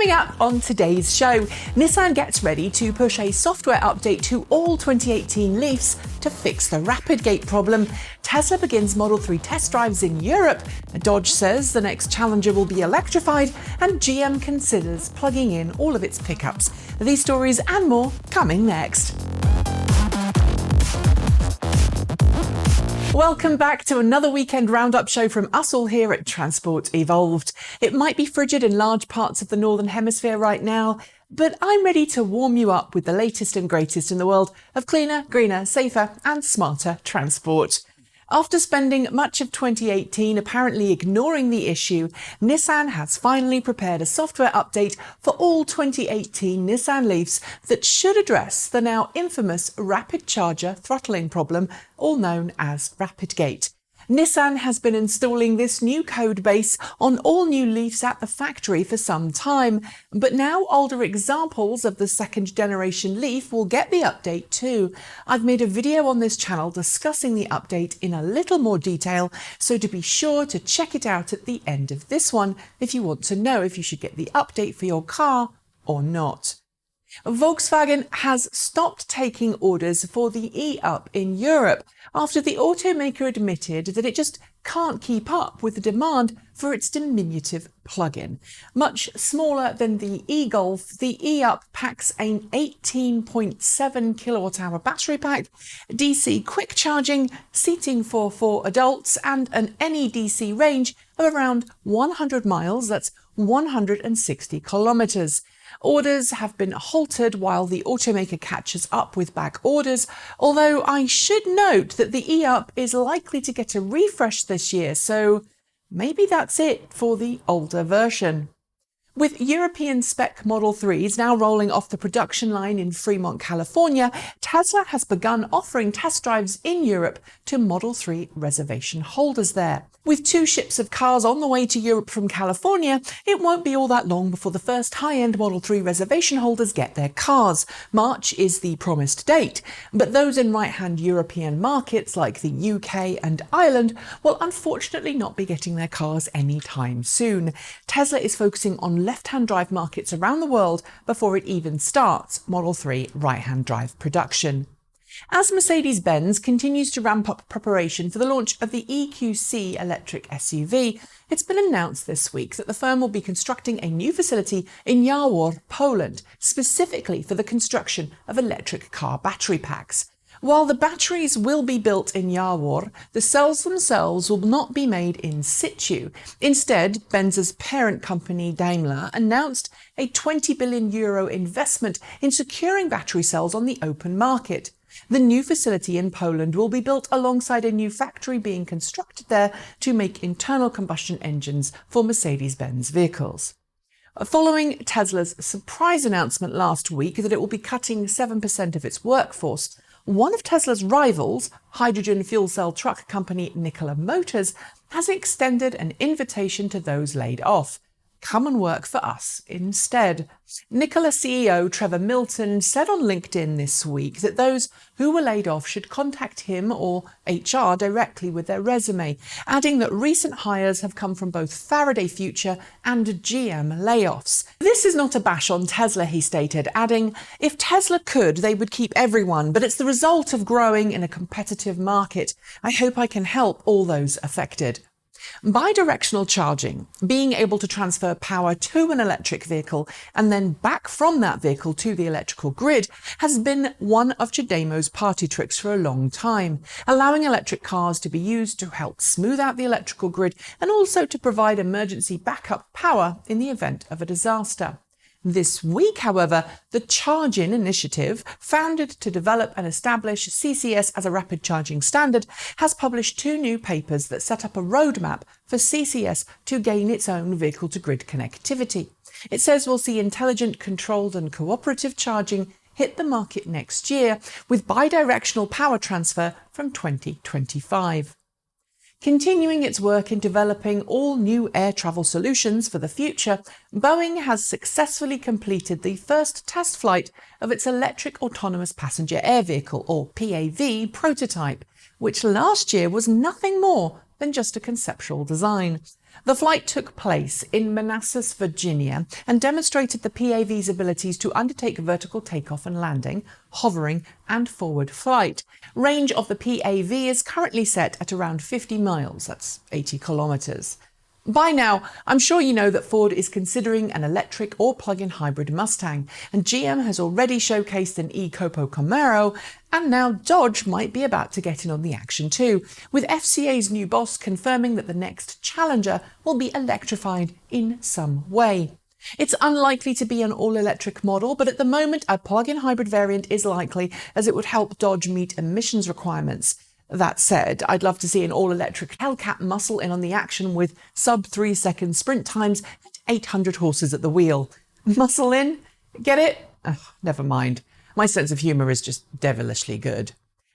Coming up on today's show, Nissan gets ready to push a software update to all 2018 Leafs to fix the Rapidgate problem. Tesla begins Model 3 test drives in Europe. Dodge says the next challenger will be electrified, and GM considers plugging in all of its pickups. These stories and more coming next. Welcome back to another weekend roundup show from us all here at Transport Evolved. It might be frigid in large parts of the Northern Hemisphere right now, but I'm ready to warm you up with the latest and greatest in the world of cleaner, greener, safer and smarter transport. After spending much of 2018 apparently ignoring the issue, Nissan has finally prepared a software update for all 2018 Nissan Leafs that should address the now infamous rapid charger throttling problem, all known as Rapidgate. Nissan has been installing this new code base on all new Leafs at the factory for some time, but now older examples of the second generation Leaf will get the update too. I've made a video on this channel discussing the update in a little more detail, so to be sure to check it out at the end of this one if you want to know if you should get the update for your car or not. Volkswagen has stopped taking orders for the e-up in Europe after the automaker admitted that it just can't keep up with the demand for its diminutive plug-in. Much smaller than the e-Golf, the e-up packs an 18.7 kilowatt-hour battery pack, DC quick charging, seating for 4 adults, and an NEDC range of around 100 miles, that's 160 kilometers. Orders have been halted while the automaker catches up with back orders, although I should note that the e-up is likely to get a refresh this year, so maybe that's it for the older version. With European spec Model 3s now rolling off the production line in Fremont, California, Tesla has begun offering test drives in Europe to Model 3 reservation holders there. With 2 ships of cars on the way to Europe from California, it won't be all that long before the first high-end Model 3 reservation holders get their cars. March is the promised date, but those in right-hand European markets like the UK and Ireland will unfortunately not be getting their cars anytime soon. Tesla is focusing on left-hand drive markets around the world before it even starts Model 3 right-hand drive production. As Mercedes-Benz continues to ramp up preparation for the launch of the EQC electric SUV, it's been announced this week that the firm will be constructing a new facility in Jawor, Poland, specifically for the construction of electric car battery packs. While the batteries will be built in Jawor, the cells themselves will not be made in situ. Instead, Benz's parent company Daimler announced a €20 billion investment in securing battery cells on the open market. The new facility in Poland will be built alongside a new factory being constructed there to make internal combustion engines for Mercedes-Benz vehicles. Following Tesla's surprise announcement last week that it will be cutting 7% of its workforce, one of Tesla's rivals, hydrogen fuel cell truck company Nikola Motors, has extended an invitation to those laid off. Come and work for us instead. Nikola CEO Trevor Milton said on LinkedIn this week that those who were laid off should contact him or HR directly with their resume, adding that recent hires have come from both Faraday Future and GM layoffs. This is not a bash on Tesla, he stated, adding, if Tesla could, they would keep everyone, but it's the result of growing in a competitive market. I hope I can help all those affected. Bidirectional charging, being able to transfer power to an electric vehicle and then back from that vehicle to the electrical grid, has been one of CHAdeMO's party tricks for a long time, allowing electric cars to be used to help smooth out the electrical grid and also to provide emergency backup power in the event of a disaster. This week, however, the Charge-In initiative, founded to develop and establish CCS as a rapid charging standard, has published 2 new papers that set up a roadmap for CCS to gain its own vehicle-to-grid connectivity. It says we'll see intelligent, controlled and cooperative charging hit the market next year, with bidirectional power transfer from 2025. Continuing its work in developing all new air travel solutions for the future, Boeing has successfully completed the first test flight of its Electric Autonomous Passenger Air Vehicle, or PAV, prototype, which last year was nothing more than just a conceptual design. The flight took place in Manassas, Virginia, and demonstrated the PAV's abilities to undertake vertical takeoff and landing, hovering, and forward flight. Range of the PAV is currently set at around 50 miles, that's 80 kilometers. By now, I'm sure you know that Ford is considering an electric or plug-in hybrid Mustang, and GM has already showcased an e-Copo Camaro, and now Dodge might be about to get in on the action too, with FCA's new boss confirming that the next Challenger will be electrified in some way. It's unlikely to be an all-electric model, but at the moment a plug-in hybrid variant is likely, as it would help Dodge meet emissions requirements. That said, I'd love to see an all-electric Hellcat muscle in on the action with sub-3 second sprint times and 800 horses at the wheel. Muscle in? Get it? Ugh, never mind. My sense of humour is just devilishly good.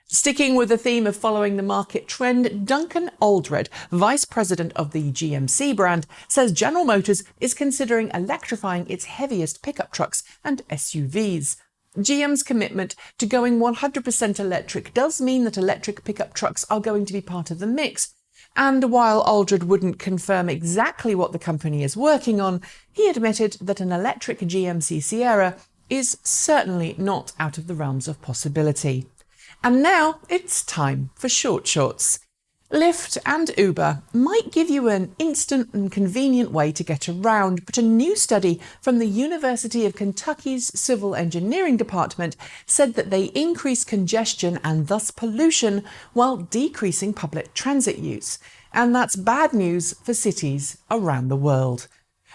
Sticking with the theme of following the market trend, Duncan Aldred, vice president of the GMC brand, says General Motors is considering electrifying its heaviest pickup trucks and SUVs. GM's commitment to going 100% electric does mean that electric pickup trucks are going to be part of the mix. And while Aldred wouldn't confirm exactly what the company is working on, he admitted that an electric GMC Sierra is certainly not out of the realms of possibility. And now it's time for short shorts. Lyft and Uber might give you an instant and convenient way to get around, but a new study from the University of Kentucky's Civil Engineering Department said that they increase congestion and thus pollution while decreasing public transit use. And that's bad news for cities around the world.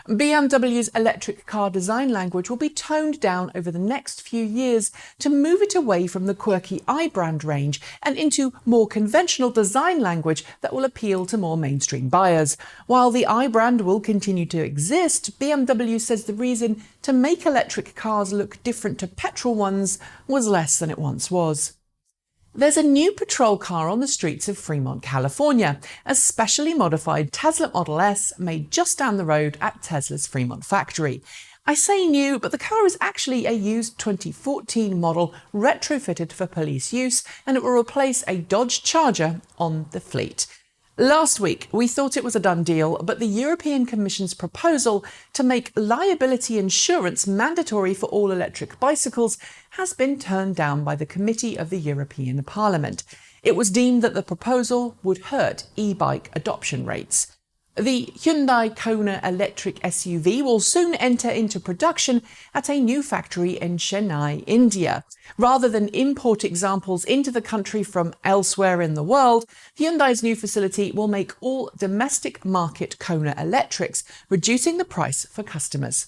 BMW's electric car design language will be toned down over the next few years to move it away from the quirky iBrand range and into more conventional design language that will appeal to more mainstream buyers. While the iBrand will continue to exist, BMW says the reason to make electric cars look different to petrol ones was less than it once was. There's a new patrol car on the streets of Fremont, California, a specially modified Tesla Model S made just down the road at Tesla's Fremont factory. I say new, but the car is actually a used 2014 model retrofitted for police use, and it will replace a Dodge Charger on the fleet. Last week, we thought it was a done deal, but the European Commission's proposal to make liability insurance mandatory for all electric bicycles has been turned down by the Committee of the European Parliament. It was deemed that the proposal would hurt e-bike adoption rates. The Hyundai Kona electric SUV will soon enter into production at a new factory in Chennai, India. Rather than import examples into the country from elsewhere in the world, Hyundai's new facility will make all domestic market Kona electrics, reducing the price for customers.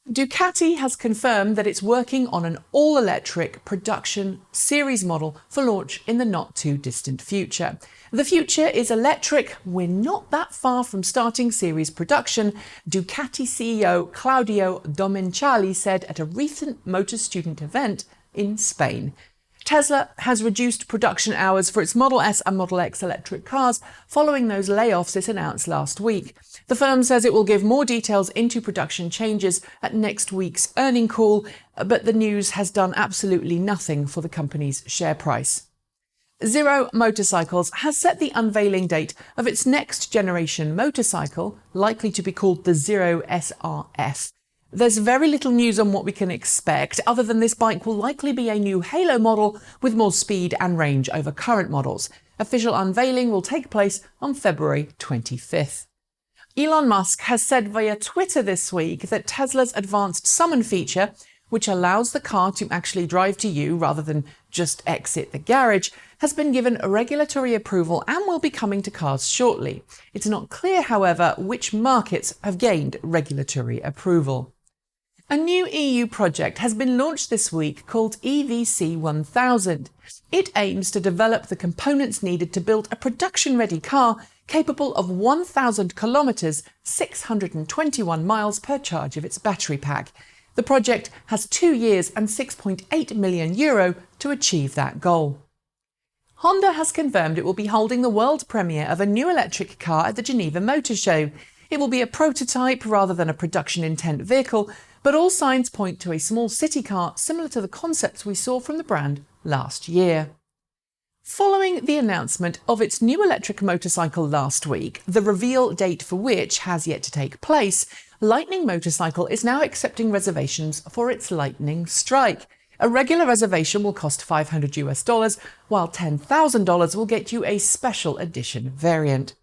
Ducati has confirmed that it's working on an all-electric production series model for launch in the not-too-distant future. The future is electric. We're not that far from starting series production, Ducati CEO Claudio Domenicali said at a recent motor student event in Spain. Tesla has reduced production hours for its Model S and Model X electric cars following those layoffs it announced last week. The firm says it will give more details into production changes at next week's earnings call, but the news has done absolutely nothing for the company's share price. Zero Motorcycles has set the unveiling date of its next generation motorcycle, likely to be called the Zero SRF. There's very little news on what we can expect, other than this bike will likely be a new Halo model with more speed and range over current models. Official unveiling will take place on February 25th. Elon Musk has said via Twitter this week that Tesla's advanced summon feature, which allows the car to actually drive to you rather than just exit the garage, has been given regulatory approval and will be coming to cars shortly. It's not clear, however, which markets have gained regulatory approval. A new EU project has been launched this week called EVC 1000. It aims to develop the components needed to build a production-ready car capable of 1,000 kilometres, 621 miles per charge of its battery pack. The project has 2 years and €6.8 million to achieve that goal. Honda has confirmed it will be holding the world premiere of a new electric car at the Geneva Motor Show. It will be a prototype rather than a production intent vehicle, but all signs point to a small city car similar to the concepts we saw from the brand last year. Following the announcement of its new electric motorcycle last week, the reveal date for which has yet to take place, Lightning Motorcycle is now accepting reservations for its Lightning Strike. A regular reservation will cost $500, while $10,000 will get you a special edition variant.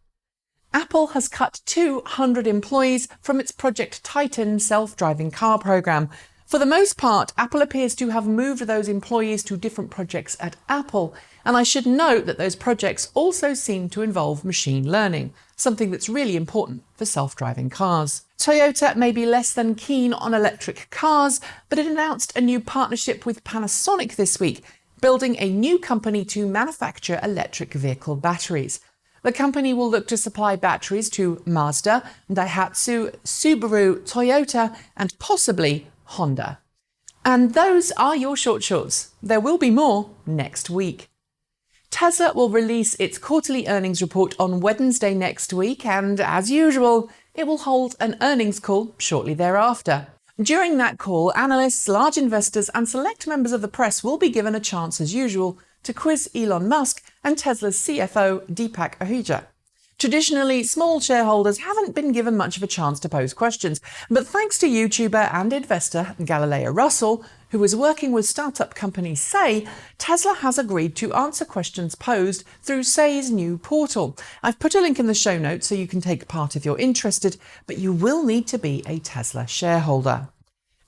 Apple has cut 200 employees from its Project Titan self-driving car program. For the most part, Apple appears to have moved those employees to different projects at Apple, and I should note that those projects also seem to involve machine learning, something that's really important for self-driving cars. Toyota may be less than keen on electric cars, but it announced a new partnership with Panasonic this week, building a new company to manufacture electric vehicle batteries. The company will look to supply batteries to Mazda, Daihatsu, Subaru, Toyota, and possibly Honda. And those are your shorts. There will be more next week. Tesla will release its quarterly earnings report on Wednesday next week, and as usual, it will hold an earnings call shortly thereafter. During that call, analysts, large investors, and select members of the press will be given a chance, as usual, to quiz Elon Musk and Tesla's CFO, Deepak Ahuja. Traditionally, small shareholders haven't been given much of a chance to pose questions, but thanks to YouTuber and investor Galileo Russell, who is working with startup company Say, Tesla has agreed to answer questions posed through Say's new portal. I've put a link in the show notes so you can take part if you're interested, but you will need to be a Tesla shareholder.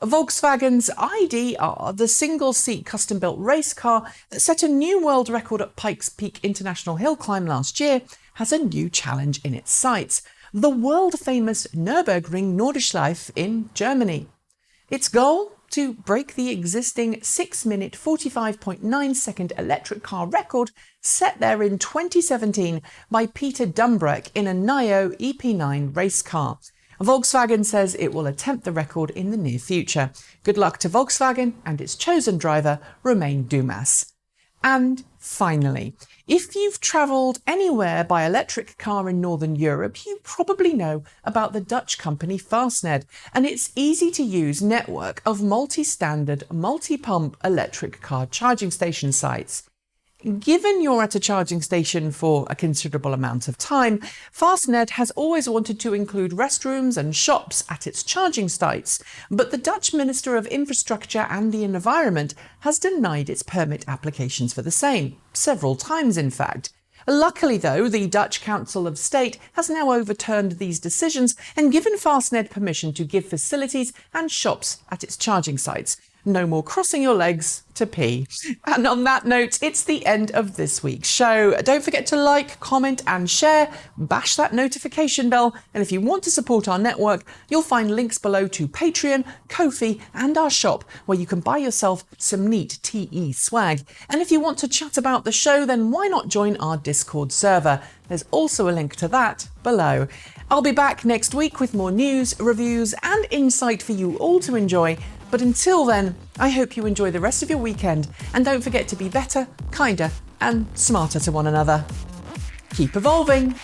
Volkswagen's ID.R, the single-seat custom-built race car that set a new world record at Pikes Peak International Hill Climb last year, has a new challenge in its sights: the world-famous Nürburgring Nordschleife in Germany. Its goal? To break the existing 6-minute 45.9-second electric car record set there in 2017 by Peter Dumbreck in a Niro EP9 race car. Volkswagen says it will attempt the record in the near future. Good luck to Volkswagen and its chosen driver, Romain Dumas. And finally, if you've travelled anywhere by electric car in Northern Europe, you probably know about the Dutch company Fastned and its easy-to-use network of multi-standard, multi-pump electric car charging station sites. Given you're at a charging station for a considerable amount of time, Fastned has always wanted to include restrooms and shops at its charging sites, but the Dutch Minister of Infrastructure and the Environment has denied its permit applications for the same, several times in fact. Luckily though, the Dutch Council of State has now overturned these decisions and given Fastned permission to give facilities and shops at its charging sites. No more crossing your legs to pee. And on that note, it's the end of this week's show. Don't forget to like, comment and share. Bash that notification bell. And if you want to support our network, you'll find links below to Patreon, Ko-fi and our shop, where you can buy yourself some neat TE swag. And if you want to chat about the show, then why not join our Discord server? There's also a link to that below. I'll be back next week with more news, reviews and insight for you all to enjoy. But until then, I hope you enjoy the rest of your weekend and don't forget to be better, kinder and smarter to one another. Keep evolving!